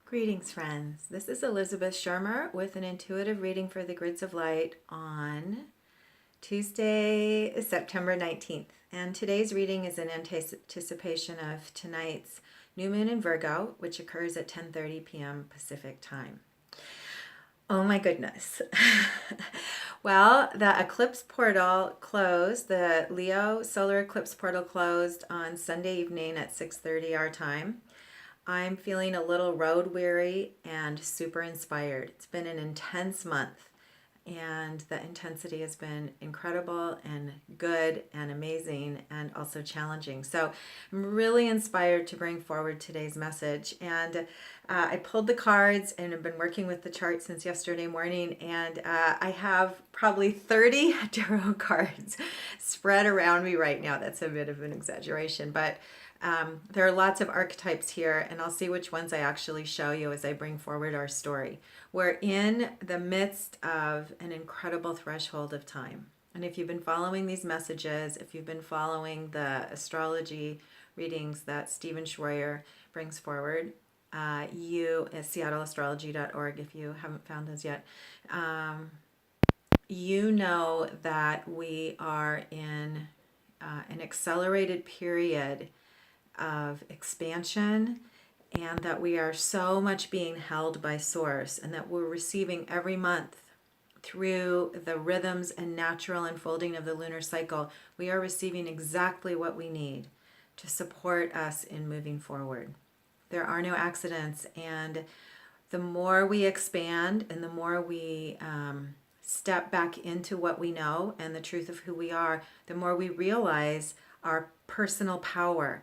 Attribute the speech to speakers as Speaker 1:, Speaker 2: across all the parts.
Speaker 1: Greetings, friends. This is Elizabeth Schermer with an intuitive reading for the Grids of Light on Tuesday, September 19th. And today's reading is in anticipation of tonight's new moon in Virgo, which occurs at 10:30 p.m. Pacific time. Oh my goodness. Well, the eclipse portal closed, the Leo solar eclipse portal closed on Sunday evening at 6:30 our time. I'm feeling a little road weary and super inspired. It's been an intense month, and the intensity has been incredible and good and amazing and also challenging. So I'm really inspired to bring forward today's message. And I pulled the cards and have been working with the chart since yesterday morning, and I have probably 30 tarot cards spread around me right now. That's a bit of an exaggeration, but there are lots of archetypes here, and I'll see which ones I actually show you as I bring forward our story. We're in the midst of an incredible threshold of time. And if you've been following these messages, if you've been following the astrology readings that Stephen Schroyer brings forward, you at seattleastrology.org, if you haven't found those yet, you know that we are in an accelerated period of expansion, and that we are so much being held by source, and that we're receiving every month through the rhythms and natural unfolding of the lunar cycle. We are receiving exactly what we need to support us in moving forward. There are no accidents, and the more we expand and the more we step back into what we know and the truth of who we are, the more we realize our personal power,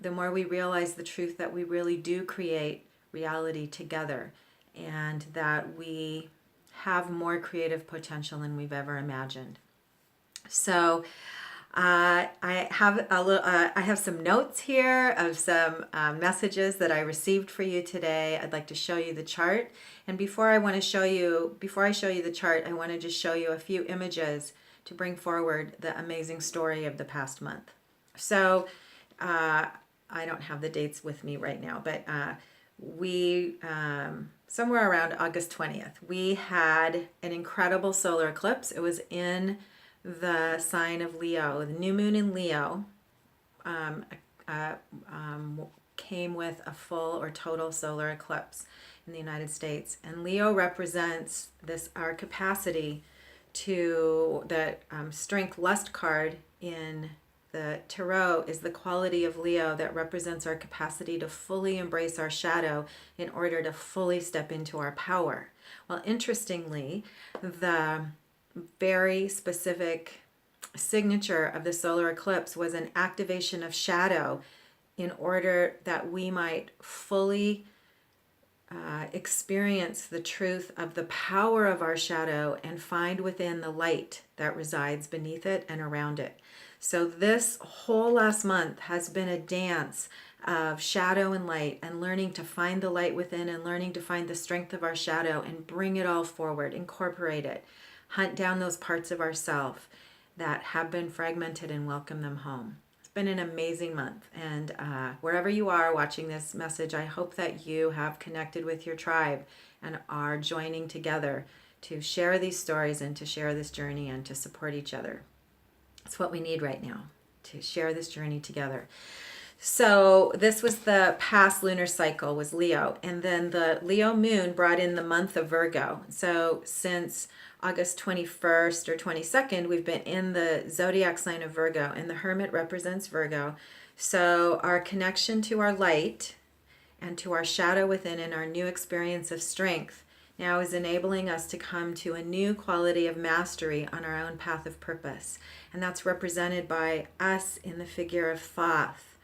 Speaker 1: the more we realize the truth that we really do create reality together, and that we have more creative potential than we've ever imagined. So I have some notes here of some messages that I received for you today. I'd like to show you the chart, and before I show you the chart, I want to just show you a few images to bring forward the amazing story of the past month. So I don't have the dates with me right now, but we, somewhere around August 20th, we had an incredible solar eclipse. It was in the sign of Leo. The new moon in Leo came with a full or total solar eclipse in the United States. And Leo represents our capacity to, the strength lust card in the tarot is the quality of Leo that represents our capacity to fully embrace our shadow in order to fully step into our power. Well, interestingly, the very specific signature of the solar eclipse was an activation of shadow in order that we might fully experience the truth of the power of our shadow and find within the light that resides beneath it and around it. So this whole last month has been a dance of shadow and light, and learning to find the light within and learning to find the strength of our shadow and bring it all forward, incorporate it, hunt down those parts of ourself that have been fragmented and welcome them home. It's been an amazing month, and wherever you are watching this message, I hope that you have connected with your tribe and are joining together to share these stories and to share this journey and to support each other. It's what we need right now, to share this journey together. So this was the past lunar cycle, was Leo. And then the Leo moon brought in the month of Virgo. So since August 21st or 22nd, we've been in the zodiac sign of Virgo, and the Hermit represents Virgo. So our connection to our light and to our shadow within and our new experience of strength now is enabling us to come to a new quality of mastery on our own path of purpose. And that's represented by us in the figure of Thoth,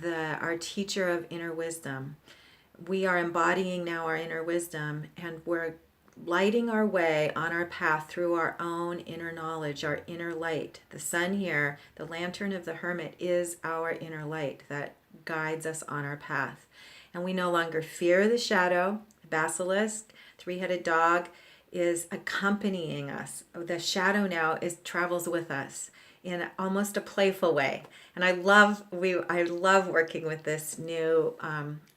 Speaker 1: our teacher of inner wisdom. We are embodying now our inner wisdom, and we're lighting our way on our path through our own inner knowledge, our inner light. The sun here, the lantern of the hermit, is our inner light that guides us on our path. And we no longer fear the shadow. The basilisk, three-headed dog, is accompanying us. The shadow now travels with us. in almost a playful way. And I love working with this new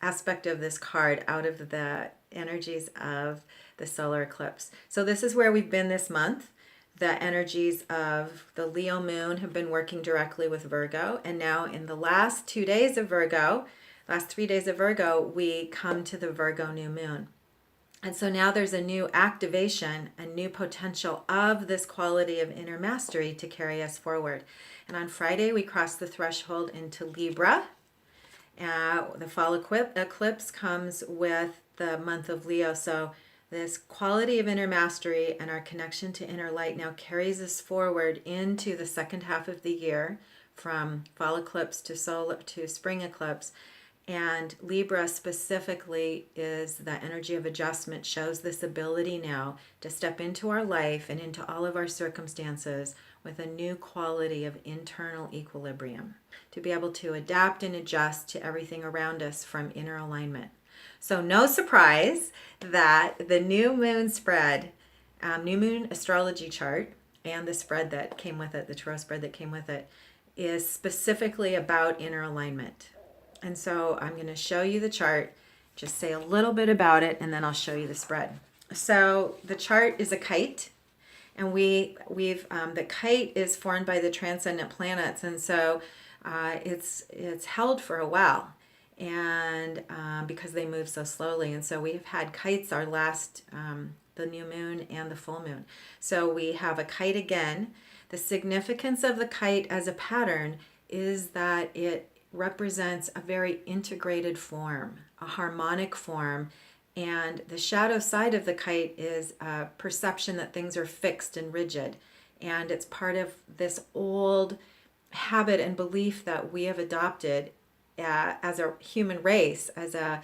Speaker 1: aspect of this card out of the energies of the solar eclipse. So this is where we've been this month. The energies of the Leo moon have been working directly with Virgo. And now in the last 2 days of Virgo, last 3 days of Virgo, we come to the Virgo new moon. And so now there's a new activation, a new potential of this quality of inner mastery to carry us forward. And on Friday, we cross the threshold into Libra. The fall eclipse comes with the month of Leo. So this quality of inner mastery and our connection to inner light now carries us forward into the second half of the year, from fall eclipse to spring eclipse. And Libra specifically is the energy of adjustment, shows this ability now to step into our life and into all of our circumstances with a new quality of internal equilibrium, to be able to adapt and adjust to everything around us from inner alignment. So no surprise that the new moon spread, new moon astrology chart, and the spread that came with it, the tarot spread that came with it, is specifically about inner alignment. And so I'm going to show you the chart, just say a little bit about it, and then I'll show you the spread. So the chart is a kite, and the kite is formed by the transcendent planets, and so it's held for a while, and because they move so slowly. And so we've had kites our last the new moon and the full moon. So we have a kite again. The significance of the kite as a pattern is that it represents a very integrated form, a harmonic form, and the shadow side of the kite is a perception that things are fixed and rigid, and it's part of this old habit and belief that we have adopted as a human race, as a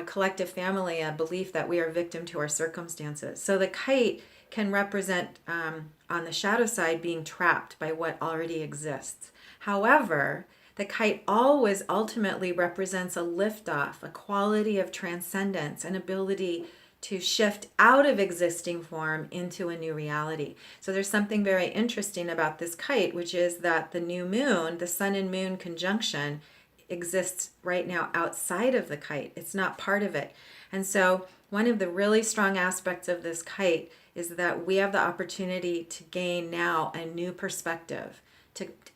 Speaker 1: collective family, a belief that we are victim to our circumstances. So the kite can represent, on the shadow side, being trapped by what already exists. However, the kite always ultimately represents a liftoff, a quality of transcendence, an ability to shift out of existing form into a new reality. So there's something very interesting about this kite, which is that the new moon, the sun and moon conjunction, exists right now outside of the kite. It's not part of it. And so one of the really strong aspects of this kite is that we have the opportunity to gain now a new perspective.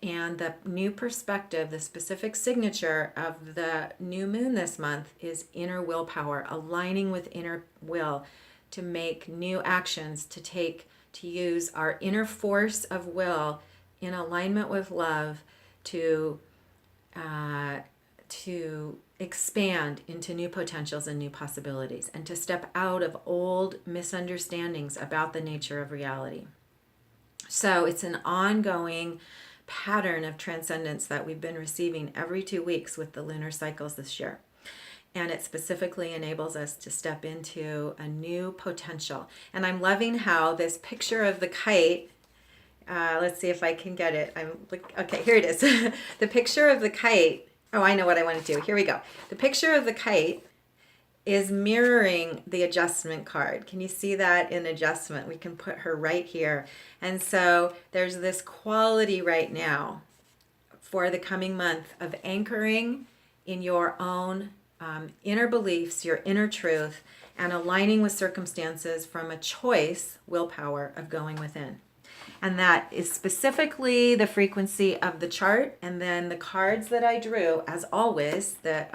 Speaker 1: And the new perspective, the specific signature of the new moon this month, is inner willpower, aligning with inner will to make new actions, to use our inner force of will in alignment with love to expand into new potentials and new possibilities, and to step out of old misunderstandings about the nature of reality. So it's an ongoing pattern of transcendence that we've been receiving every 2 weeks with the lunar cycles this year. And it specifically enables us to step into a new potential. And I'm loving how this picture of the kite, let's see if I can get it. Okay, here it is. The picture of the kite, oh, I know what I want to do. Here we go. The picture of the kite is mirroring the adjustment card. Can you see that in adjustment? We can put her right here. And so there's this quality right now for the coming month of anchoring in your own inner beliefs, your inner truth, and aligning with circumstances from a choice, willpower, of going within. And that is specifically the frequency of the chart. And then the cards that I drew, as always, the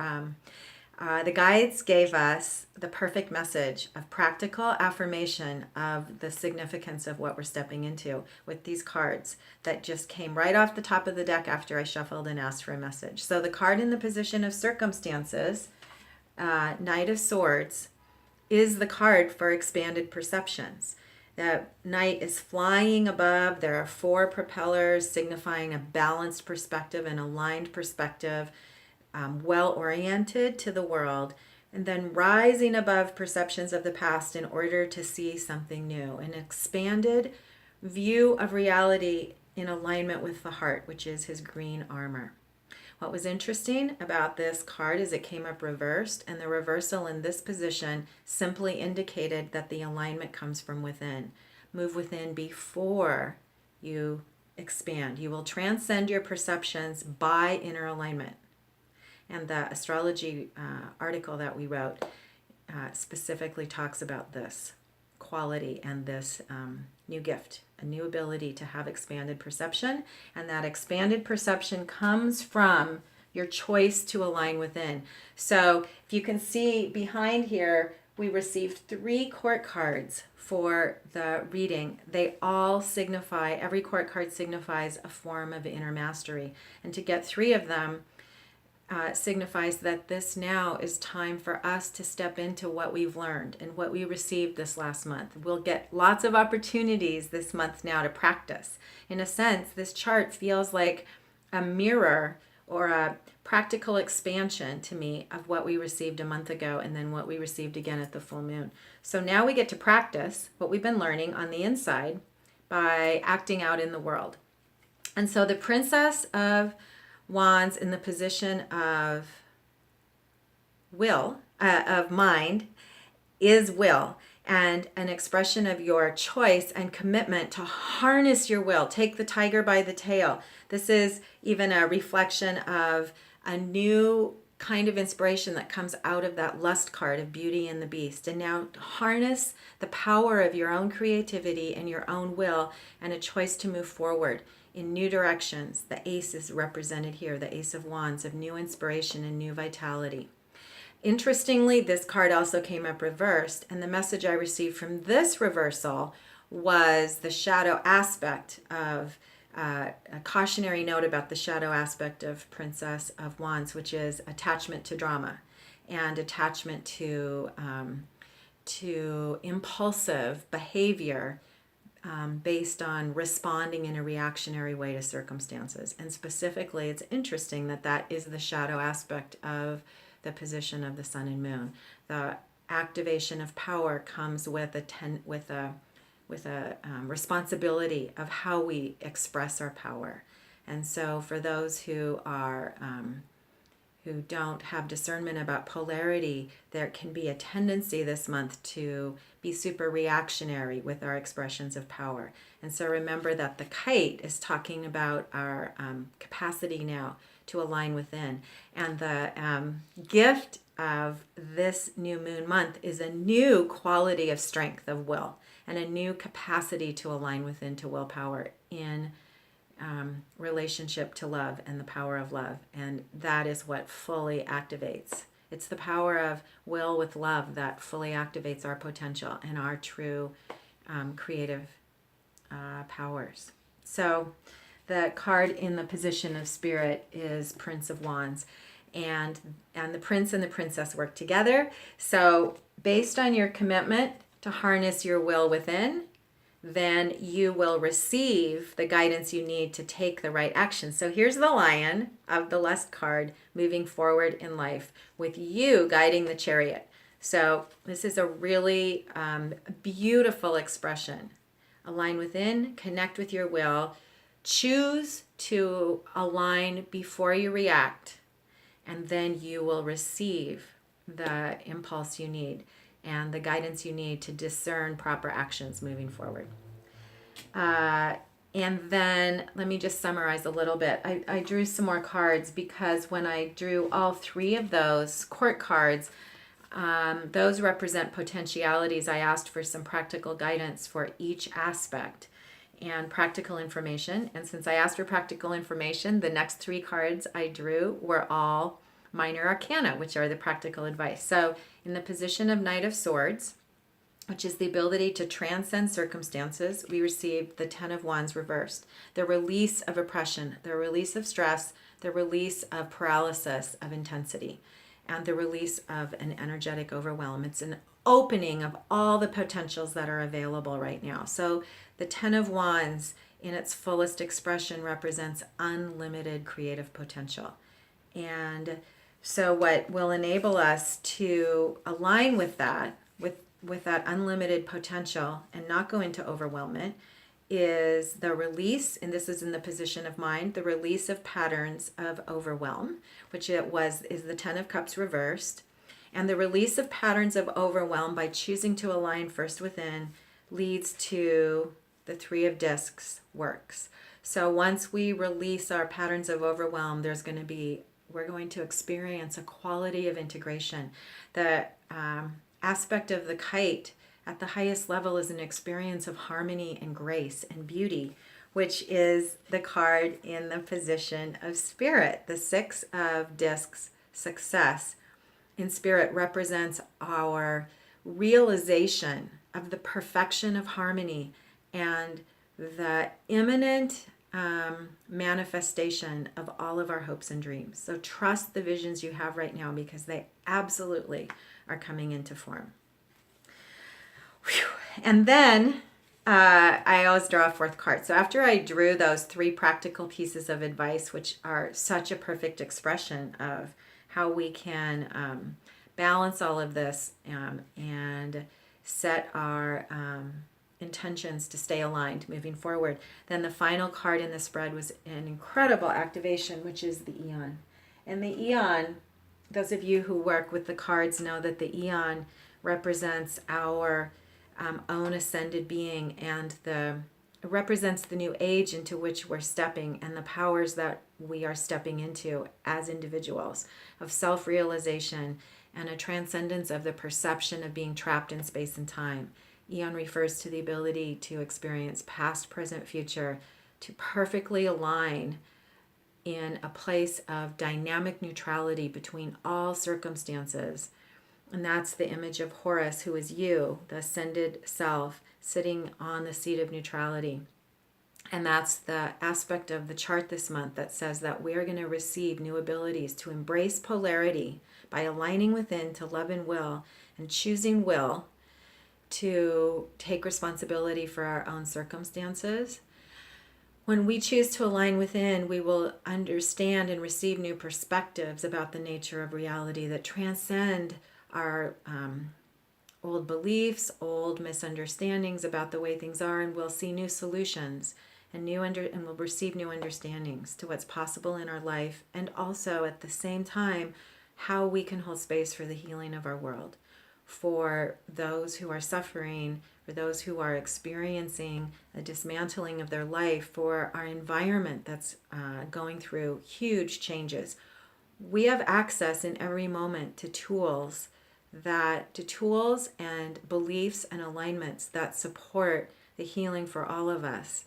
Speaker 1: guides gave us the perfect message of practical affirmation of the significance of what we're stepping into with these cards that just came right off the top of the deck after I shuffled and asked for a message. So the card in the position of circumstances, Knight of Swords, is the card for expanded perceptions. The knight is flying above. There are 4 propellers signifying a balanced perspective, an aligned perspective, well-oriented to the world, and then rising above perceptions of the past in order to see something new, an expanded view of reality in alignment with the heart, which is his green armor. What was interesting about this card is it came up reversed, and the reversal in this position simply indicated that the alignment comes from within. Move within before you expand. You will transcend your perceptions by inner alignment. And the astrology article that we wrote specifically talks about this quality and this new gift, a new ability to have expanded perception. And that expanded perception comes from your choice to align within. So if you can see behind here, we received 3 court cards for the reading. They all signify, every court card signifies a form of inner mastery. And to get 3 of them signifies that this now is time for us to step into what we've learned and what we received this last month. We'll get lots of opportunities this month now to practice. In a sense, this chart feels like a mirror or a practical expansion to me of what we received a month ago and then what we received again at the full moon. So now we get to practice what we've been learning on the inside by acting out in the world. And so the Princess of Wands in the position of will, of mind, is will, and an expression of your choice and commitment to harness your will. Take the tiger by the tail. This is even a reflection of a new kind of inspiration that comes out of that lust card of Beauty and the Beast. And now harness the power of your own creativity and your own will and a choice to move forward in new directions. The ace is represented here, the Ace of Wands, of new inspiration and new vitality. Interestingly, this card also came up reversed, and the message I received from this reversal was the shadow aspect of a cautionary note about the shadow aspect of Princess of Wands, which is attachment to drama and attachment to impulsive behavior based on responding in a reactionary way to circumstances. And specifically, it's interesting that that is the shadow aspect of the position of the sun and moon. The activation of power comes with a responsibility of how we express our power. And so for those who are who don't have discernment about polarity, there can be a tendency this month to be super reactionary with our expressions of power. And so remember that the kite is talking about our capacity now to align within. And the gift of this new moon month is a new quality of strength of will and a new capacity to align within, to willpower in relationship to love and the power of love. And that is what fully activates. It's the power of will with love that fully activates our potential and our true creative powers. So the card in the position of spirit is Prince of Wands, and the prince and the princess work together. So based on your commitment to harness your will within, then you will receive the guidance you need to take the right action. So here's the lion of the lust card moving forward in life with you guiding the chariot. So this is a really beautiful expression. Align within, connect with your will, choose to align before you react, and then you will receive the impulse you need and the guidance you need to discern proper actions moving forward. And then let me just summarize a little bit. I drew some more cards because when I drew all 3 of those court cards, those represent potentialities. I asked for some practical guidance for each aspect and practical information. And since I asked for practical information, the next 3 cards I drew were all minor arcana, which are the practical advice. So in the position of Knight of Swords, which is the ability to transcend circumstances, we received the Ten of Wands reversed. The release of oppression, the release of stress, the release of paralysis of intensity, and the release of an energetic overwhelm. It's an opening of all the potentials that are available right now. So the Ten of Wands in its fullest expression represents unlimited creative potential. And so what will enable us to align with that, with that unlimited potential and not go into overwhelmment, is the release, and this is in the position of mind, the release of patterns of overwhelm, which is the Ten of Cups reversed, and the release of patterns of overwhelm by choosing to align first within leads to the Three of Discs works. So once we release our patterns of overwhelm, we're going to experience a quality of integration. The aspect of the kite at the highest level is an experience of harmony and grace and beauty, which is the card in the position of spirit. The Six of Discs, success in spirit, represents our realization of the perfection of harmony and the imminent manifestation of all of our hopes and dreams. So trust the visions you have right now, because they absolutely are coming into form. Whew. And then I always draw a fourth card. So after I drew those 3 practical pieces of advice, which are such a perfect expression of how we can balance all of this and set our intentions to stay aligned moving forward. Then the final card in the spread was an incredible activation, which is the Eon. And the Eon, those of you who work with the cards know that the Eon represents our own ascended being, and it represents the new age into which we're stepping and the powers that we are stepping into as individuals of self-realization and a transcendence of the perception of being trapped in space and time. Eon refers to the ability to experience past, present, future, to perfectly align in a place of dynamic neutrality between all circumstances. And that's the image of Horus, who is you, the ascended self, sitting on the seat of neutrality. And that's the aspect of the chart this month that says that we are going to receive new abilities to embrace polarity by aligning within to love and will, and choosing will to take responsibility for our own circumstances. When we choose to align within, we will understand and receive new perspectives about the nature of reality that transcend our old beliefs, old misunderstandings about the way things are, and we'll see new solutions and we'll receive new understandings to what's possible in our life, and also at the same time how we can hold space for the healing of our world, for those who are suffering, for those who are experiencing a dismantling of their life, for our environment that's going through huge changes. We have access in every moment to tools and beliefs and alignments that support the healing for all of us.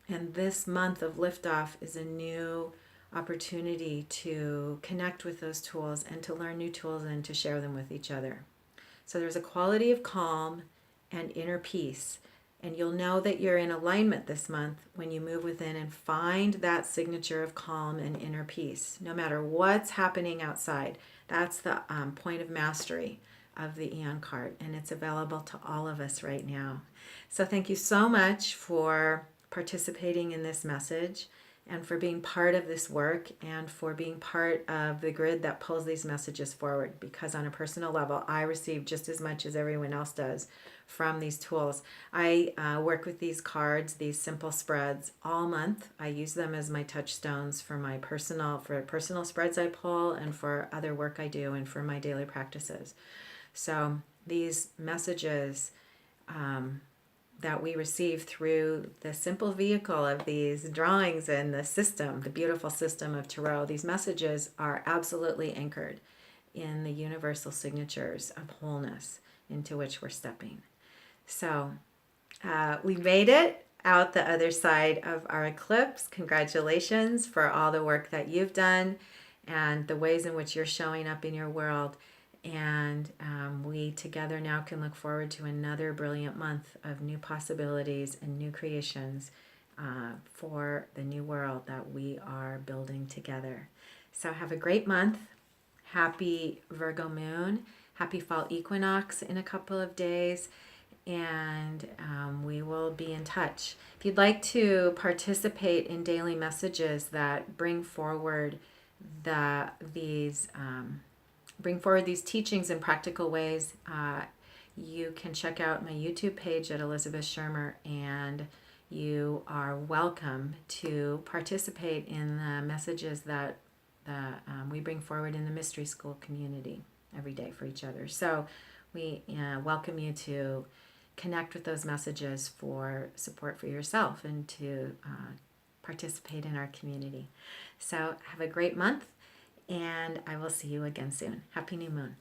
Speaker 1: And this month of liftoff is a new opportunity to connect with those tools and to learn new tools and to share them with each other. So there's a quality of calm and inner peace. And you'll know that you're in alignment this month when you move within and find that signature of calm and inner peace. No matter what's happening outside, that's the point of mastery of the Eon card. And it's available to all of us right now. So thank you so much for participating in this message, and for being part of this work, and for being part of the grid that pulls these messages forward, because on a personal level, I receive just as much as everyone else does from these tools. I work with these cards, these simple spreads, all month. I use them as my touchstones for my personal spreads I pull, and for other work I do, and for my daily practices. So these messages that we receive through the simple vehicle of these drawings and the system, the beautiful system of Tarot, these messages are absolutely anchored in the universal signatures of wholeness into which we're stepping. So we made it out the other side of our eclipse. Congratulations for all the work that you've done and the ways in which you're showing up in your world. And we together now can look forward to another brilliant month of new possibilities and new creations for the new world that we are building together. So have a great month. Happy Virgo moon. Happy fall equinox in a couple of days. And we will be in touch. If you'd like to participate in daily messages that bring forward these teachings in practical ways, you can check out my YouTube page at Elizabeth Schermer, and you are welcome to participate in the messages that we bring forward in the Mystery School community every day for each other. So we welcome you to connect with those messages for support for yourself, and to participate in our community. So have a great month, and I will see you again soon. Happy new moon.